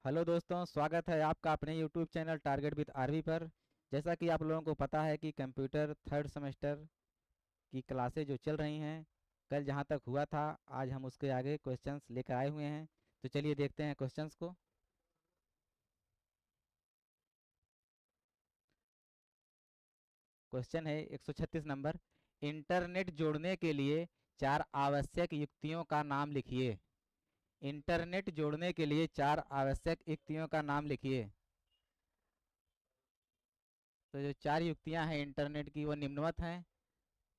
Hello दोस्तों, स्वागत है आपका अपने YouTube channel target with RV पर। जैसा कि आप लोगों को पता है कि कंप्यूटर थर्ड सेमेस्टर की क्लासेज जो चल रही हैं, कल जहां तक हुआ था आज हम उसके आगे क्वेश्चंस लेकर आए हुए हैं। तो चलिए देखते हैं क्वेश्चंस को। क्वेश्चन है 136 नंबर। इंटरनेट जोड़ने के लिए चार आवश्यक युक्तियों का नाम लिखिए। इंटरनेट जोड़ने के लिए चार आवश्यक युक्तियों का नाम लिखिए। तो जो चार युक्तियां हैं इंटरनेट की वो निम्नवत हैं।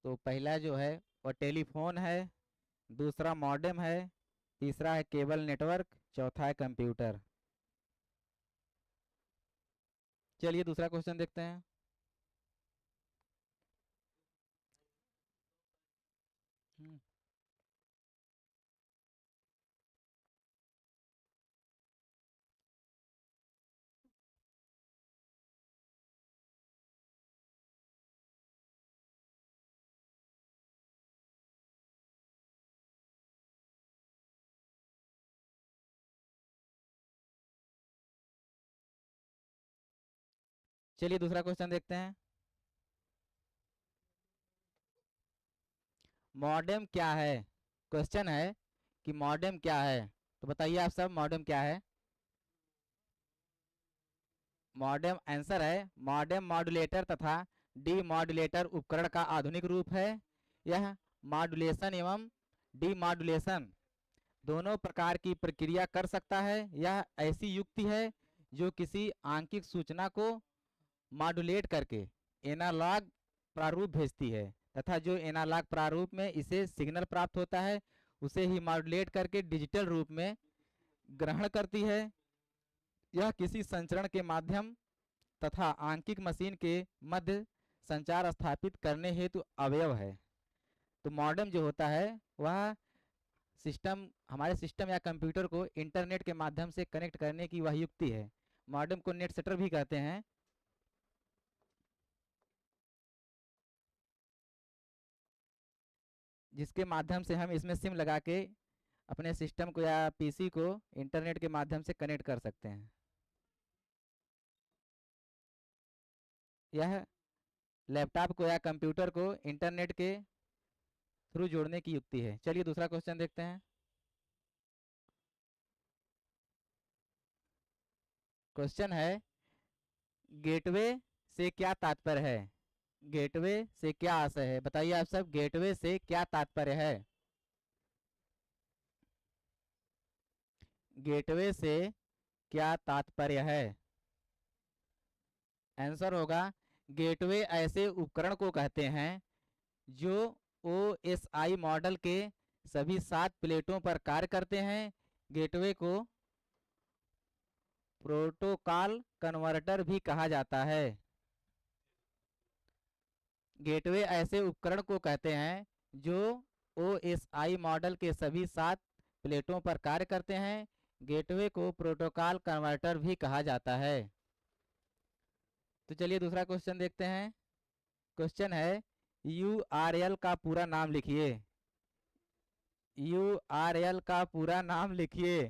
तो पहला जो है वो टेलीफोन है, दूसरा मॉडेम है, तीसरा है केबल नेटवर्क, चौथा है कंप्यूटर। चलिए दूसरा क्वेश्चन देखते हैं। हम्म, चलिए दूसरा क्वेश्चन देखते हैं। मॉडेम क्या है? क्वेश्चन है कि मॉडेम क्या है। तो बताइए आप सब, मॉडेम क्या है? मॉडेम आंसर है मॉडेम मॉड्यूलेटर तथा डीमॉड्यूलेटर उपकरण का आधुनिक रूप है। यह मॉड्यूलेशन एवं डीमॉड्यूलेशन दोनों प्रकार की प्रक्रिया कर सकता है। यह ऐसी युक्ति है जो किसी आंकिक सूचना को मॉड्यूलेट करके एनालॉग प्रारूप भेजती है तथा जो एनालॉग प्रारूप में इसे सिग्नल प्राप्त होता है उसे ही मॉड्यूलेट करके डिजिटल रूप में ग्रहण करती है। यह किसी संचरण के माध्यम तथा आंकिक मशीन के मध्य संचार स्थापित करने हेतु अवयव है। तो मॉडेम जो होता है वह सिस्टम हमारे सिस्टम या कंप्यूटर को इंटरनेट के माध्यम से कनेक्ट करने की वह युक्ति है। मॉडेम को नेट सेटर भी कहते हैं। जिसके माध्यम से हम इसमें सिम लगा के अपने सिस्टम को या पीसी को इंटरनेट के माध्यम से कनेक्ट कर सकते हैं। यह लैपटॉप को या कंप्यूटर को इंटरनेट के थ्रू जोड़ने की युक्ति है। चलिए दूसरा क्वेश्चन देखते हैं। क्वेश्चन है गेटवे से क्या तात्पर्य है? गेटवे से क्या आशय है? बताइए आप सब, गेटवे से क्या तात्पर्य है? गेटवे से क्या तात्पर्य है? आंसर होगा गेटवे ऐसे उपकरण को कहते हैं जो ओएसआई मॉडल के सभी 7 प्लेटों पर कार्य करते हैं। गेटवे को प्रोटोकॉल कन्वर्टर भी कहा जाता है। गेटवे ऐसे उपकरण को कहते हैं जो ओएसआई मॉडल के सभी 7 प्लेटों पर कार्य करते हैं। गेटवे को प्रोटोकॉल कन्वर्टर भी कहा जाता है। तो चलिए दूसरा क्वेश्चन देखते हैं। क्वेश्चन है यूआरएल का पूरा नाम लिखिए। यूआरएल का पूरा नाम लिखिए।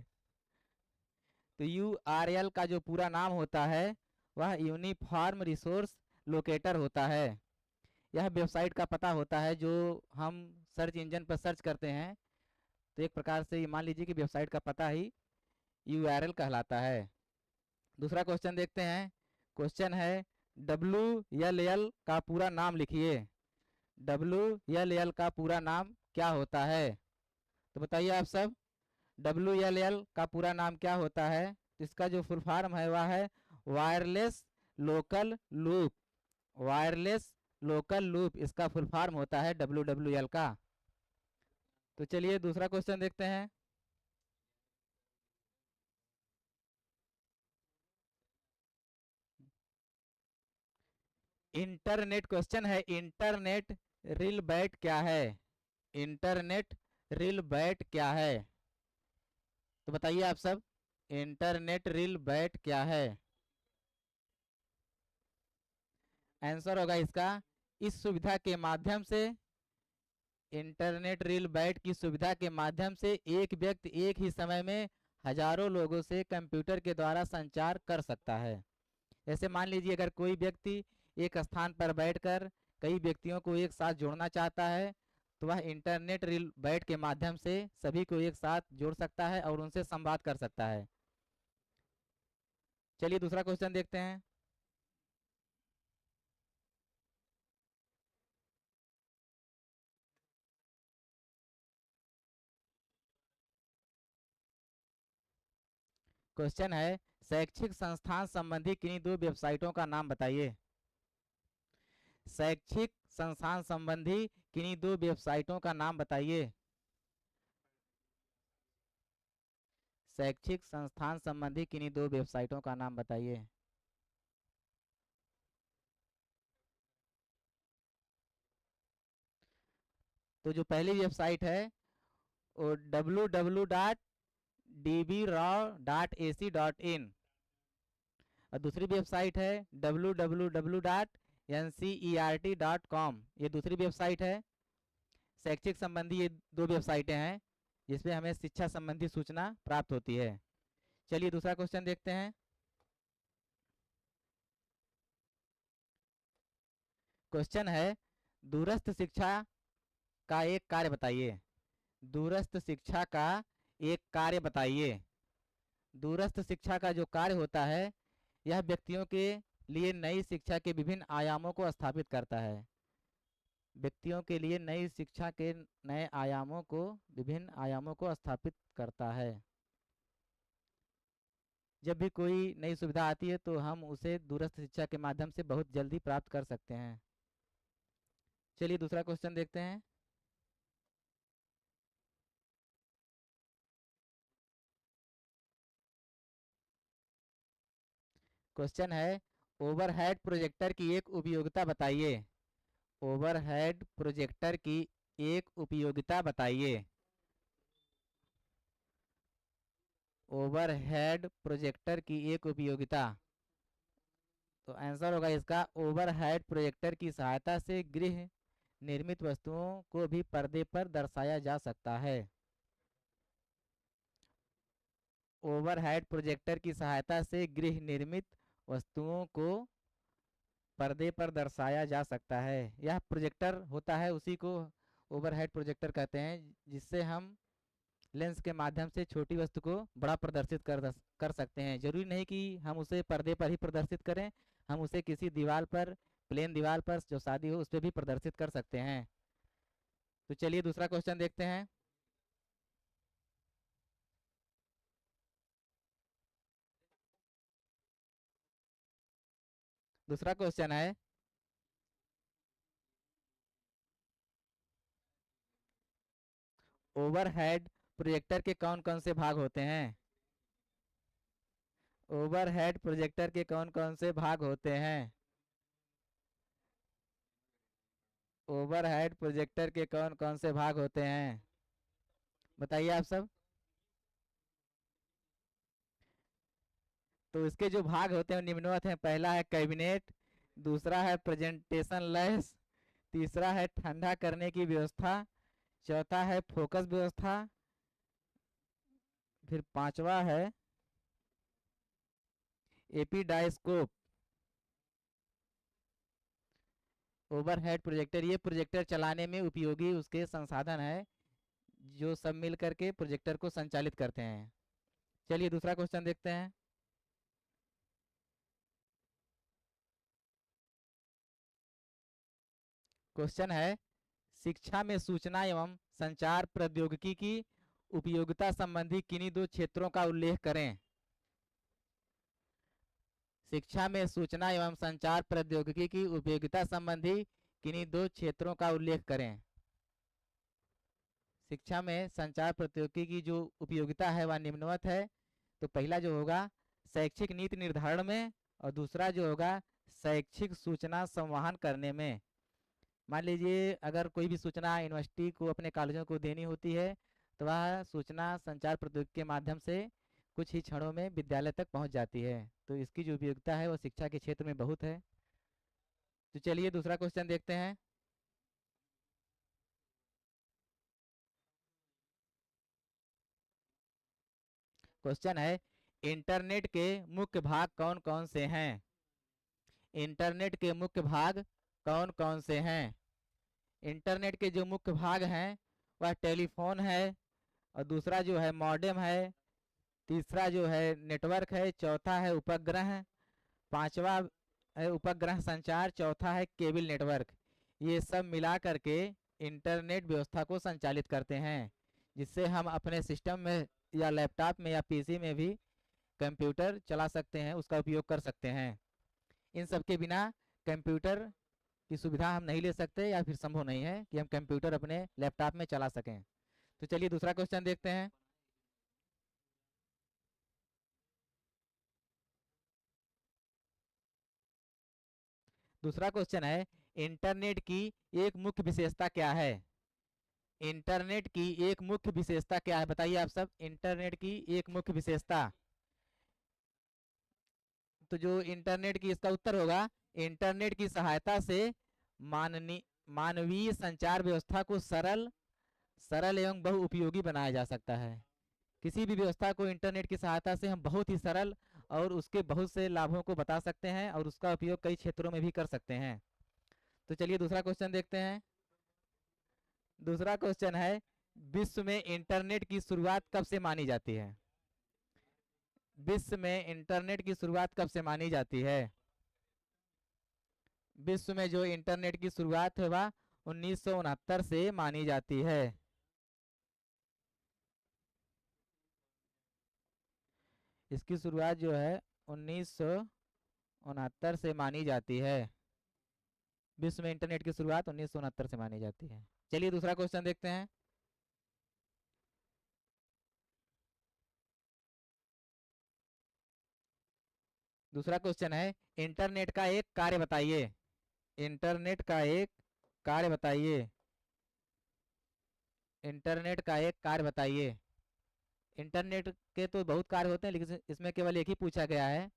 तो यूआरएल का जो पूरा नाम होता है वह यूनिफॉर्म रिसोर्स लोकेटर होता है। यह वेबसाइट का पता होता है जो हम सर्च इंजन पर सर्च करते हैं। तो एक प्रकार से ये मान लीजिए कि वेबसाइट का पता ही यूआरएल कहलाता है। दूसरा क्वेश्चन देखते हैं। क्वेश्चन है डब्ल्यू एल एल का पूरा नाम लिखिए। डब्ल्यू एल एल का पूरा नाम क्या होता है? तो बताइए आप सब, डब्ल्यू एल एल का पूरा नाम क्या होता है? तो इसका जो फुल फॉर्म है वह है wireless local loop. Wireless local loop इसका फुल फॉर्म होता है डब्ल्यू का। तो चलिए दूसरा क्वेश्चन देखते हैं। इंटरनेट क्वेश्चन है इंटरनेट रिल बैट क्या है? इंटरनेट रिल बैट क्या है? तो बताइए आप सब, इंटरनेट रिल बैट क्या है? आंसर होगा इसका इस सुविधा के माध्यम से, इंटरनेट रिल बैट की सुविधा के माध्यम से एक व्यक्ति एक ही समय में हजारों लोगों से कंप्यूटर के द्वारा संचार कर सकता है। जैसे मान लीजिए अगर कोई व्यक्ति एक स्थान पर बैठकर कई व्यक्तियों को एक साथ जोड़ना चाहता है, तो वह इंटरनेट रिल बैट के माध्यम से सभी को एक साथ जोड़ सकता है और उनसे संवाद कर सकता है। चलिए दूसरा क्वेश्चन देखते हैं। क्वेश्चन है, शैक्षिक संस्थान संबंधी किन्हीं दो वेबसाइटों का नाम बताइए। शैक्षिक संस्थान संबंधी किन्हीं दो वेबसाइटों का नाम बताइए। शैक्षिक संस्थान संबंधी किन्हीं दो वेबसाइटों का नाम बताइए। तो जो पहली वेबसाइट है वो www.dbraw.ac.in और दूसरी वेबसाइट है www.ncert.com। ये दूसरी वेबसाइट है। शैक्षिक संबंधी ये दो वेबसाइटें हैं जिसमें हमें शिक्षा संबंधी सूचना प्राप्त होती है। चलिए दूसरा क्वेश्चन देखते हैं। क्वेश्चन है, दूरस्थ शिक्षा का एक कार्य बताइए। दूरस्थ शिक्षा का एक कार्य बताइए। दूरस्थ शिक्षा का जो कार्य होता है, यह व्यक्तियों के लिए नई शिक्षा के विभिन्न आयामों को स्थापित करता है। व्यक्तियों के लिए नई शिक्षा के नए आयामों को विभिन्न आयामों को स्थापित करता है। जब भी कोई नई सुविधा आती है तो हम उसे दूरस्थ शिक्षा के माध्यम से बहुत जल्दी प्राप्त कर सकते हैं। चलिए दूसरा क्वेश्चन देखते हैं। क्वेश्चन है, ओवरहेड प्रोजेक्टर की एक उपयोगिता बताइए। ओवरहेड प्रोजेक्टर की एक उपयोगिता बताइए। ओवरहेड प्रोजेक्टर की एक उपयोगिता, तो आंसर होगा इसका, ओवरहेड प्रोजेक्टर की सहायता से गृह निर्मित वस्तुओं को भी पर्दे पर दर्शाया जा सकता है। ओवरहेड प्रोजेक्टर की सहायता से गृह निर्मित वस्तुओं को पर्दे पर दर्शाया जा सकता है। यह प्रोजेक्टर होता है, उसी को ओवरहेड प्रोजेक्टर कहते हैं, जिससे हम लेंस के माध्यम से छोटी वस्तु को बड़ा प्रदर्शित कर सकते हैं। जरूरी नहीं कि हम उसे पर्दे पर ही प्रदर्शित करें, हम उसे किसी दीवार पर, प्लेन दीवार पर जो शादी हो उस पर भी प्रदर्शित कर सकते हैं। तो चलिए दूसरा क्वेश्चन देखते हैं। दूसरा क्वेश्चन है, ओवरहेड प्रोजेक्टर के कौन कौन से भाग होते हैं। ओवरहेड प्रोजेक्टर के कौन कौन से भाग होते हैं। ओवरहेड प्रोजेक्टर के कौन कौन से भाग होते हैं, बताइए आप सब। तो इसके जो भाग होते हैं निम्नवत हैं। पहला है कैबिनेट, दूसरा है प्रेजेंटेशन लैस, तीसरा है ठंडा करने की व्यवस्था, चौथा है फोकस व्यवस्था, फिर पांचवा है एपीडायस्कोप। ओवरहेड प्रोजेक्टर, ये प्रोजेक्टर चलाने में उपयोगी उसके संसाधन है जो सब मिल करके प्रोजेक्टर को संचालित करते हैं। चलिए दूसरा क्वेश्चन देखते हैं। क्वेश्चन है, शिक्षा में सूचना एवं संचार प्रौद्योगिकी की उपयोगिता संबंधी किन्हीं दो क्षेत्रों का उल्लेख करें। शिक्षा में सूचना एवं संचार प्रौद्योगिकी की उपयोगिता संबंधी किन्हीं दो क्षेत्रों का उल्लेख करें। शिक्षा में संचार प्रौद्योगिकी की जो उपयोगिता है वह निम्नवत है। तो पहला जो होगा शैक्षिक नीति निर्धारण में, और दूसरा जो होगा शैक्षिक सूचना संवहन करने में। मान लीजिए अगर कोई भी सूचना यूनिवर्सिटी को अपने कॉलेजों को देनी होती है तो वह सूचना संचार प्रौद्योगिकी के माध्यम से कुछ ही क्षणों में विद्यालय तक पहुंच जाती है। तो इसकी जो उपयोगिता है वो शिक्षा के क्षेत्र में बहुत है। तो चलिए दूसरा क्वेश्चन देखते हैं। क्वेश्चन है, इंटरनेट के मुख्य भाग कौन कौन से हैं? इंटरनेट के मुख्य भाग कौन कौन से हैं? इंटरनेट के जो मुख्य भाग हैं वह टेलीफोन है, और दूसरा जो है मॉडेम है, तीसरा जो है नेटवर्क है, चौथा है उपग्रह, पांचवा है उपग्रह संचार, चौथा है केबल नेटवर्क। ये सब मिला करके इंटरनेट व्यवस्था को संचालित करते हैं, जिससे हम अपने सिस्टम में या लैपटॉप में या पीसी में भी कंप्यूटर चला सकते हैं, उसका उपयोग कर सकते हैं। इन सब के बिना कंप्यूटर की सुविधा हम नहीं ले सकते, या फिर संभव नहीं है कि हम कंप्यूटर अपने लैपटॉप में चला सकें। तो चलिए दूसरा क्वेश्चन देखते हैं। दूसरा क्वेश्चन है, इंटरनेट की एक मुख्य विशेषता क्या है? इंटरनेट की एक मुख्य विशेषता क्या है, बताइए आप सब। इंटरनेट की एक मुख्य विशेषता। तो जो इंटरनेट की, इसका उत्तर होगा, इंटरनेट की सहायता से माननीय मानवीय संचार व्यवस्था को सरल सरल एवं बहुउपयोगी बनाया जा सकता है। किसी भी व्यवस्था को इंटरनेट की सहायता से हम बहुत ही सरल और उसके बहुत से लाभों को बता सकते हैं, और उसका उपयोग कई क्षेत्रों में भी कर सकते हैं। तो चलिए दूसरा क्वेश्चन देखते हैं। दूसरा क्वेश्चन है, विश्व में इंटरनेट की शुरुआत कब से मानी जाती है? विश्व में इंटरनेट की शुरुआत कब से मानी जाती है? विश्व में जो इंटरनेट की शुरुआत है वह 1969 से मानी जाती है। इसकी शुरुआत जो है 1969 से मानी जाती है। विश्व में इंटरनेट की शुरुआत 1969 से मानी जाती है। चलिए दूसरा क्वेश्चन देखते हैं। दूसरा क्वेश्चन है, इंटरनेट का एक कार्य बताइए। इंटरनेट का एक कार्य बताइए। इंटरनेट का एक कार्य बताइए। इंटरनेट के तो बहुत कार्य होते हैं, लेकिन इसमें केवल एक ही पूछा गया है।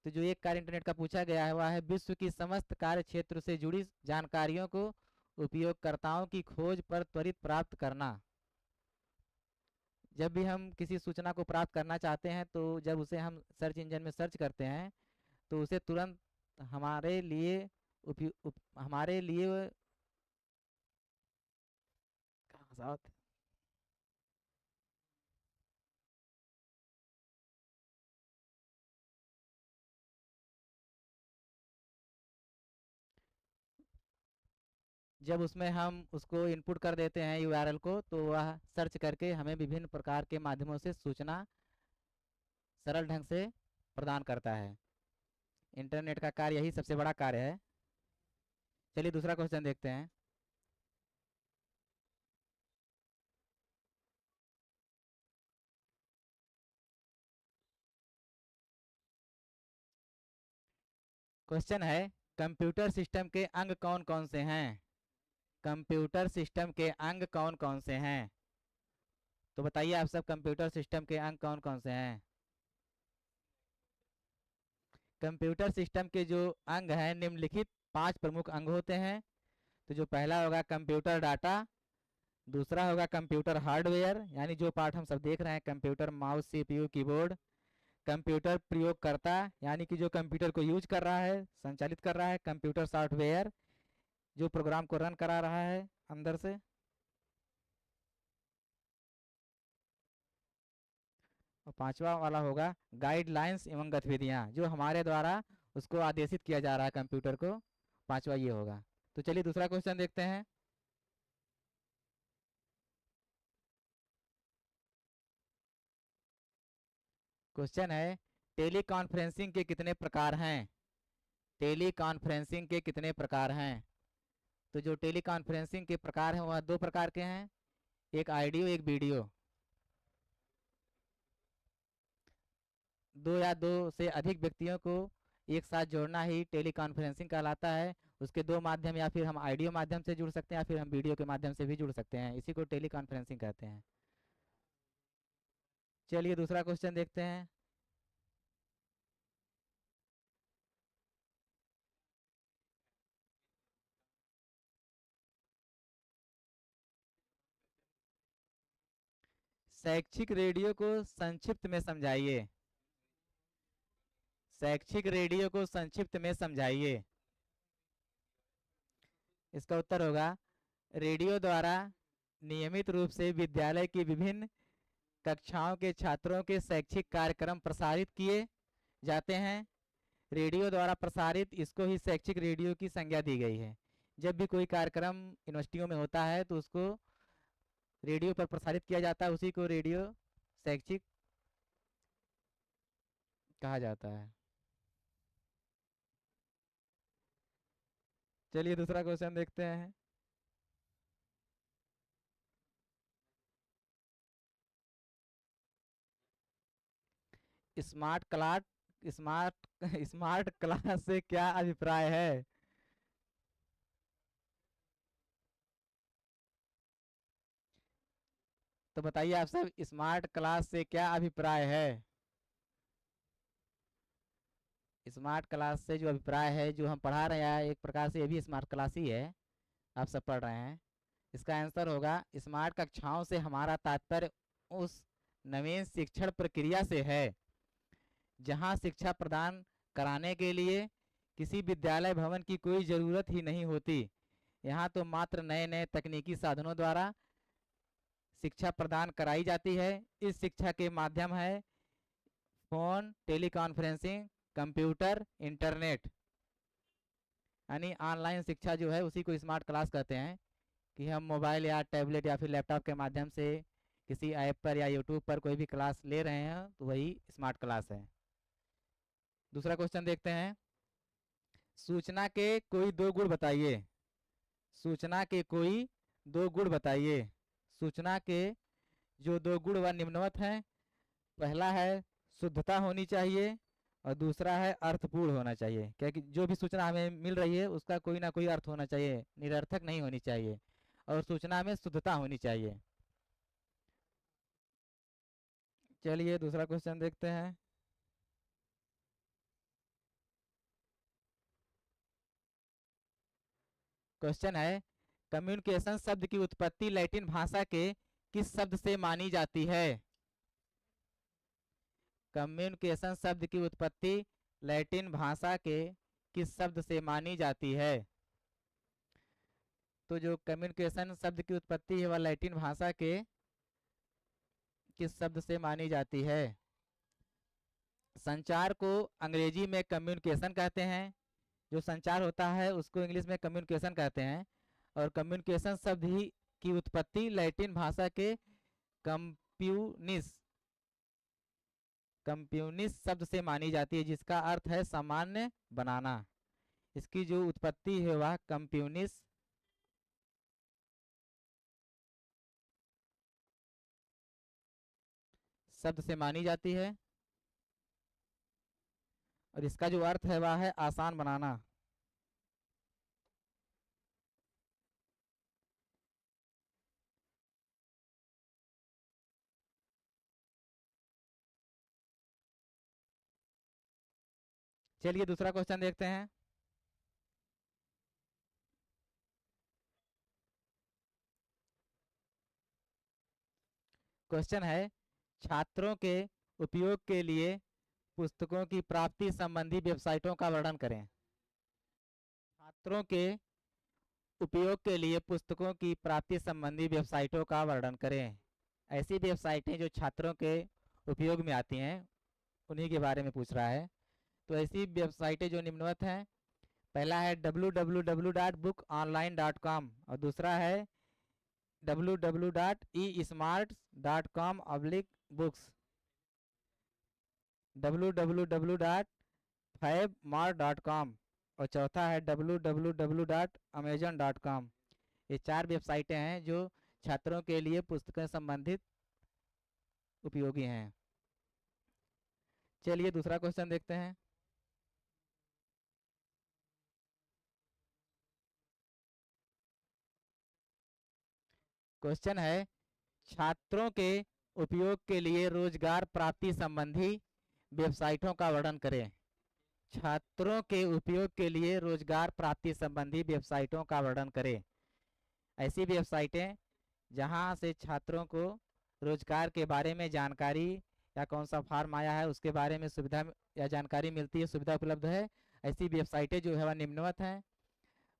तो जो एक कार्य इंटरनेट का पूछा गया है वह है विश्व की समस्त कार्य क्षेत्र से जुड़ी जानकारियों को उपयोगकर्ताओं की खोज पर त्वरित प्राप्त करना। जब भी हम किसी सूचना को प्राप्त करना चाहते हैं, तो जब उसे हम सर्च इंजन में सर्च करते हैं, तो उसे तुरंत हमारे लिए हमारे लिए कहाँ साथ जब उसमें हम उसको इनपुट कर देते हैं यूआरएल को, तो वह सर्च करके हमें विभिन्न प्रकार के माध्यमों से सूचना सरल ढंग से प्रदान करता है। इंटरनेट का कार्य यही सबसे बड़ा कार्य है। चलिए दूसरा क्वेश्चन देखते हैं। क्वेश्चन है, कंप्यूटर सिस्टम के अंग कौन कौन से हैं? कंप्यूटर सिस्टम के अंग कौन कौन से हैं? तो बताइए आप सब, कंप्यूटर सिस्टम के अंग कौन कौन से हैं? कंप्यूटर सिस्टम के जो अंग हैं, निम्नलिखित 5 प्रमुख अंग होते हैं। तो जो पहला होगा कंप्यूटर डाटा, दूसरा होगा कंप्यूटर हार्डवेयर, यानी जो पार्ट हम सब देख रहे हैं, computer mouse CPU keyboard. Computer प्रयोगकर्ता, यानी कि जो कंप्यूटर को यूज कर रहा है, संचालित कर रहा है। कंप्यूटर सॉफ्टवेयर, जो प्रोग्राम को रन करा रहा है अंदर से। और पांचवा वाला होगा गाइडलाइंस एवं गतिविधियां, जो हमारे द्वारा उसको आदेशित किया जा रहा है कंप्यूटर को। पांचवा ये होगा। तो चलिए दूसरा क्वेश्चन देखते हैं। क्वेश्चन है, टेली कॉन्फ्रेंसिंग के कितने प्रकार हैं? टेली कॉन्फ्रेंसिंग के कितने प्रकार हैं? तो जो टेली कॉन्फ्रेंसिंग के प्रकार हैं वह 2 प्रकार के हैं, एक ऑडियो एक वीडियो। 2 या 2 से अधिक व्यक्तियों को एक साथ जोड़ना ही टेली कॉन्फ्रेंसिंग कहलाता है। उसके 2 माध्यम, या फिर हम ऑडियो माध्यम से जुड़ सकते हैं, या फिर हम वीडियो के माध्यम से भी जुड़ सकते हैं, इसी को टेली कॉन्फ्रेंसिंग कहते हैं। चलिए दूसरा क्वेश्चन देखते हैं। शैक्षिक रेडियो को संक्षिप्त में समझाइए। शैक्षिक रेडियो को संक्षिप्त में समझाइए। इसका उत्तर होगा, रेडियो द्वारा नियमित रूप से विद्यालय की विभिन्न कक्षाओं के छात्रों के शैक्षिक कार्यक्रम प्रसारित किए जाते हैं। रेडियो द्वारा प्रसारित इसको ही शैक्षिक रेडियो की संज्ञा दी गई है। जब भी कोई कार्यक्रम यूनिवर्सिटियों में होता है तो उसको रेडियो पर प्रसारित किया जाता है, उसी को रेडियो शैक्षिक कहा जाता है। चलिए दूसरा क्वेश्चन देखते हैं। Smart class smart smart class से क्या अभिप्राय है? तो बताइए आप सब, स्मार्ट क्लास से क्या अभिप्राय है? स्मार्ट क्लास से जो अभिप्राय है, जो हम पढ़ा रहे हैं, एक प्रकार से ये भी स्मार्ट क्लास ही है, आप सब पढ़ रहे हैं। इसका आंसर होगा, स्मार्ट कक्षाओं से हमारा तात्पर्य उस नवीन शिक्षण प्रक्रिया से है जहां शिक्षा प्रदान कराने के लिए किसी विद्यालय भवन की कोई ज़रूरत ही नहीं होती। यहाँ तो मात्र नए नए तकनीकी साधनों द्वारा शिक्षा प्रदान कराई जाती है। इस शिक्षा के माध्यम है फोन, टेलीकॉन्फ्रेंसिंग, कंप्यूटर, इंटरनेट, यानी ऑनलाइन शिक्षा जो है उसी को स्मार्ट क्लास कहते हैं, कि हम मोबाइल या टैबलेट या फिर लैपटॉप के माध्यम से किसी ऐप पर या यूट्यूब पर कोई भी क्लास ले रहे हैं तो वही स्मार्ट क्लास है। दूसरा क्वेश्चन देखते हैं। सूचना के कोई दो गुण बताइए। सूचना के कोई दो गुण बताइए। सूचना के जो दो गुण व निम्नवत हैं, पहला है शुद्धता होनी चाहिए और दूसरा है अर्थपूर्ण होना चाहिए। क्योंकि जो भी सूचना हमें मिल रही है उसका कोई ना कोई अर्थ होना चाहिए, निरर्थक नहीं होनी चाहिए, और सूचना में शुद्धता होनी चाहिए। चलिए दूसरा क्वेश्चन देखते हैं। क्वेश्चन है, कम्युनिकेशन शब्द की उत्पत्ति लैटिन भाषा के किस शब्द से मानी जाती है? कम्युनिकेशन शब्द की उत्पत्ति लैटिन भाषा के किस शब्द से मानी जाती है? तो जो कम्युनिकेशन शब्द की उत्पत्ति है वह लैटिन भाषा के किस शब्द से मानी जाती है? संचार को अंग्रेजी में कम्युनिकेशन कहते हैं। जो संचार होता है उसको इंग्लिश में कम्युनिकेशन कहते हैं, और कम्युनिकेशन शब्द ही की उत्पत्ति लैटिन भाषा के कंप्यूनिस कंप्यूनिस शब्द से मानी जाती है, जिसका अर्थ है सामान्य बनाना। इसकी जो उत्पत्ति है वह कंप्यूनिस शब्द से मानी जाती है, और इसका जो अर्थ है वह है आसान बनाना। चलिए दूसरा क्वेश्चन देखते हैं। क्वेश्चन है, छात्रों के उपयोग के लिए पुस्तकों की प्राप्ति संबंधी वेबसाइटों का वर्णन करें। छात्रों के उपयोग के लिए पुस्तकों की प्राप्ति संबंधी वेबसाइटों का वर्णन करें। ऐसी वेबसाइटें जो छात्रों के उपयोग में आती हैं उन्हीं के बारे में पूछ रहा है। तो ऐसी वेबसाइटें जो निम्नवत हैं, पहला है www.bookonline.com और दूसरा है www.esmarts.com/books, www.fabmart.com और चौथा है www.amazon.com। ये चार वेबसाइटें हैं जो छात्रों के लिए पुस्तकें संबंधित उपयोगी हैं। चलिए दूसरा क्वेश्चन देखते हैं। क्वेश्चन है, छात्रों के उपयोग के लिए रोजगार प्राप्ति संबंधी वेबसाइटों का वर्णन करें। छात्रों के उपयोग के लिए रोजगार प्राप्ति संबंधी वेबसाइटों का वर्णन करें। ऐसी वेबसाइटें जहां से छात्रों को रोजगार के बारे में जानकारी या कौन सा फॉर्म आया है उसके बारे में सुविधा या जानकारी मिलती है, सुविधा उपलब्ध है। ऐसी वेबसाइटें जो है वह निम्नवत हैं।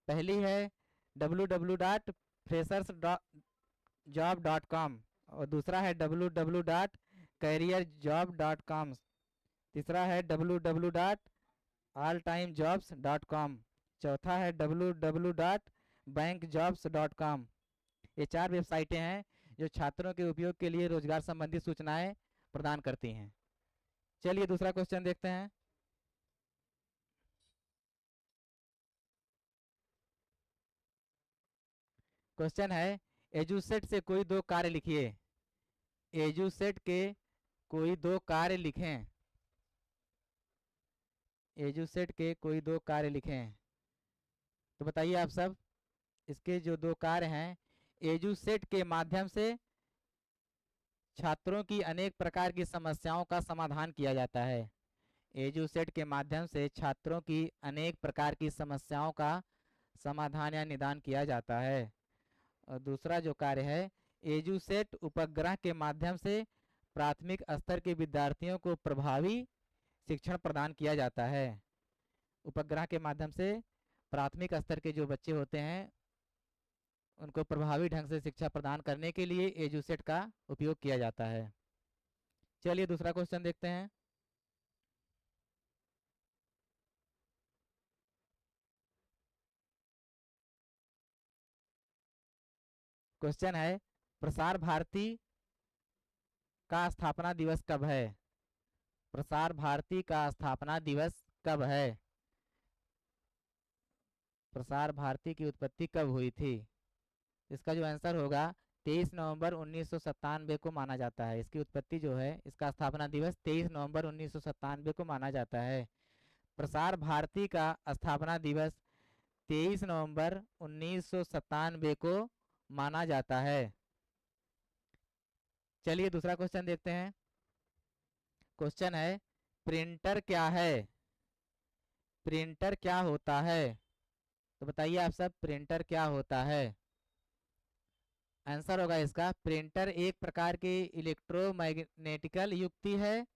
पहली है www.freshers.job.com और दूसरा है www.careerjob.com, तीसरा है www.alltimejobs.com, चौथा है www.bankjobs.com। ये 4 वेबसाइटें हैं जो छात्रों के उपयोग के लिए रोजगार संबंधी सूचनाएं प्रदान करती हैं। चलिए दूसरा क्वेश्चन देखते हैं। क्वेश्चन है एजुसेट से कोई दो कार्य लिखिए। एजुसेट के कोई दो कार्य लिखें। एजुसेट के कोई दो कार्य लिखें। तो बताइए आप सब, इसके जो दो कार्य हैं, एजुसेट के माध्यम से छात्रों की अनेक प्रकार की समस्याओं का समाधान किया जाता है। एजुसेट के माध्यम से छात्रों की अनेक प्रकार की समस्याओं का समाधान या निदान किया जाता है। और दूसरा जो कार्य है, एजुसेट उपग्रह के माध्यम से प्राथमिक स्तर के विद्यार्थियों को प्रभावी शिक्षण प्रदान किया जाता है। उपग्रह के माध्यम से प्राथमिक स्तर के जो बच्चे होते हैं उनको प्रभावी ढंग से शिक्षा प्रदान करने के लिए एजुसेट का उपयोग किया जाता है। चलिए दूसरा क्वेश्चन देखते हैं। क्वेश्चन है प्रसार भारती का स्थापना दिवस कब है। प्रसार भारती का स्थापना दिवस कब है। प्रसार भारती की उत्पत्ति कब हुई थी। इसका जो आंसर होगा 23 नवंबर 1997 को माना जाता है। इसकी उत्पत्ति जो है, इसका स्थापना दिवस 23 नवंबर 1997 को माना जाता है। प्रसार भारती का स्थापना दिवस 23 नवंबर 1997 को माना जाता है। चलिए दूसरा क्वेश्चन देखते हैं। क्वेश्चन है प्रिंटर क्या है। प्रिंटर क्या होता है। तो बताइए आप सब, प्रिंटर क्या होता है। आंसर होगा इसका, प्रिंटर एक प्रकार की इलेक्ट्रोमैग्नेटिकल युक्ति है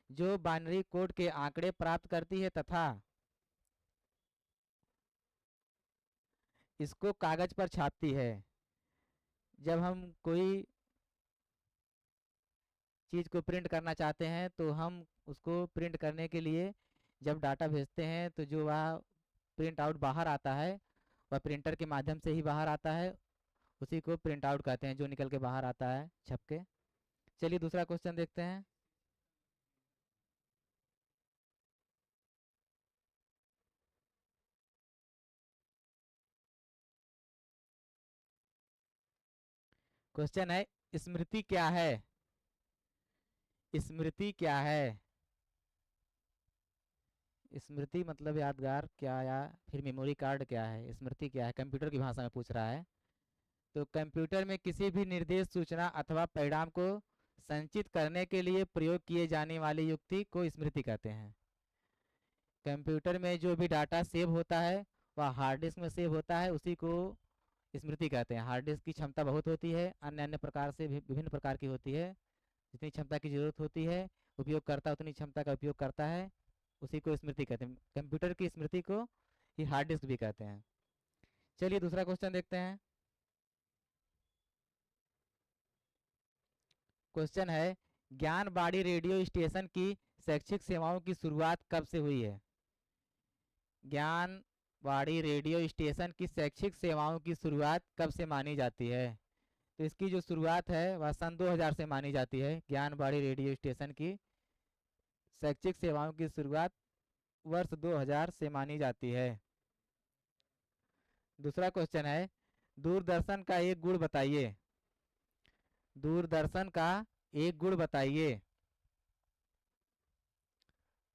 जो बाइनरी कोड के आंकड़े प्राप्त करती है तथा इसको कागज पर छापती है। जब हम कोई चीज़ को प्रिंट करना चाहते हैं तो हम उसको प्रिंट करने के लिए जब डाटा भेजते हैं तो जो वह प्रिंट आउट बाहर आता है वह प्रिंटर के माध्यम से ही बाहर आता है। उसी को प्रिंट आउट कहते हैं, जो निकल के बाहर आता है छप के। चलिए दूसरा क्वेश्चन देखते हैं। क्वेश्चन है स्मृति क्या है। स्मृति क्या है। स्मृति मतलब यादगार क्या, या फिर मेमोरी कार्ड क्या है। स्मृति क्या है, कंप्यूटर की भाषा में पूछ रहा है। तो कंप्यूटर में किसी भी निर्देश, सूचना अथवा परिणाम को संचित करने के लिए प्रयोग किए जाने वाली युक्ति को स्मृति कहते हैं। कंप्यूटर में जो भी डाटा सेव होता है वह हार्ड डिस्क में सेव होता है, उसी को स्मृति कहते हैं। हार्ड डिस्क की क्षमता बहुत होती है, अन्य अन्य प्रकार से विभिन्न प्रकार की होती है। जितनी क्षमता की जरूरत होती है उपयोगकर्ता उतनी क्षमता का उपयोग करता है, उसी को स्मृति कहते हैं। कंप्यूटर की स्मृति को ही हार्ड डिस्क भी कहते हैं। चलिए दूसरा क्वेश्चन देखते हैं। क्वेश्चन है ज्ञानवाणी रेडियो स्टेशन की शैक्षिक सेवाओं की शुरुआत कब से हुई है। ज्ञानवाणी रेडियो स्टेशन की शैक्षिक सेवाओं की शुरुआत कब से मानी जाती है। तो इसकी जो शुरुआत है वह सन 2000 से मानी जाती है। ज्ञानवाणी रेडियो स्टेशन की शैक्षिक सेवाओं की शुरुआत वर्ष 2000 से मानी जाती है। दूसरा क्वेश्चन है दूरदर्शन का एक गुण बताइए। दूरदर्शन का एक गुण बताइए।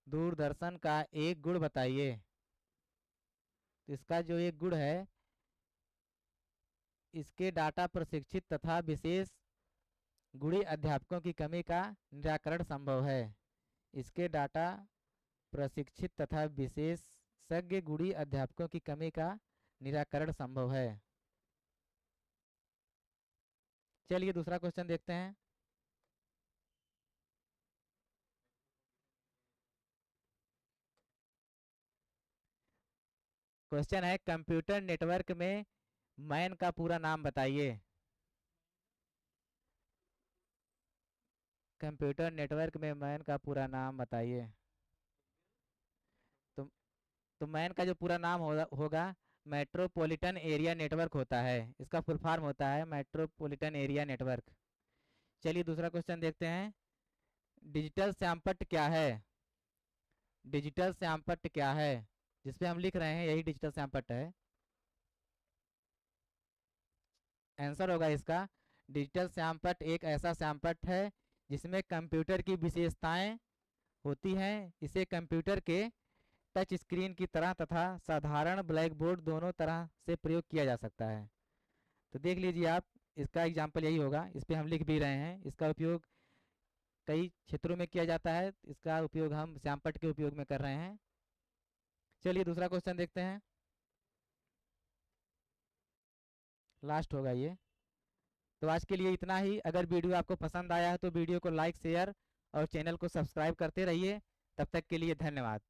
दूरदर्शन का एक गुण बताइए। तो इसका जो एक गुण है, इसके डाटा प्रशिक्षित तथा विशेष गुणी अध्यापकों की कमी का निराकरण संभव है। इसके डाटा प्रशिक्षित तथा विशेषज्ञ गुणी अध्यापकों की कमी का निराकरण संभव है। चलिए दूसरा क्वेश्चन देखते हैं। क्वेश्चन है कंप्यूटर नेटवर्क में मैन का पूरा नाम बताइए। कंप्यूटर नेटवर्क में मैन का पूरा नाम बताइए। तो तो मैन का जो पूरा नाम होगा मेट्रोपॉलिटन एरिया नेटवर्क होता है। इसका फुल फॉर्म होता है मेट्रोपॉलिटन एरिया नेटवर्क। चलिए दूसरा क्वेश्चन देखते हैं। डिजिटल श्यामपट्ट क्या है? डिजिटल श्यामपट्ट क्या है? जिसपे हम लिख रहे हैं यही डिजिटल श्यामपट्ट है। आंसर होगा इसका डिजिटल श्यामपट्ट एक ऐसा श्यामपट्ट है जिसमें कंप्यूटर की विशेषताएं होती हैं। इसे कंप्यूटर के टच स्क्रीन की तरह तथा साधारण ब्लैक बोर्ड दोनों तरह से प्रयोग किया जा सकता है। तो देख लीजिए आप, इसका एग्जाम्पल यही होगा। इस पे हम लिख भी रहे हैं। इसका उपयोग कई क्षेत्रों में किया जाता है। इसका उपयोग हम श्यामपट्ट के उपयोग में कर रहे हैं। चलिए दूसरा क्वेश्चन देखते हैं, लास्ट होगा ये। तो आज के लिए इतना ही। अगर वीडियो आपको पसंद आया है तो वीडियो को लाइक शेयर और चैनल को सब्सक्राइब करते रहिए। तब तक के लिए धन्यवाद।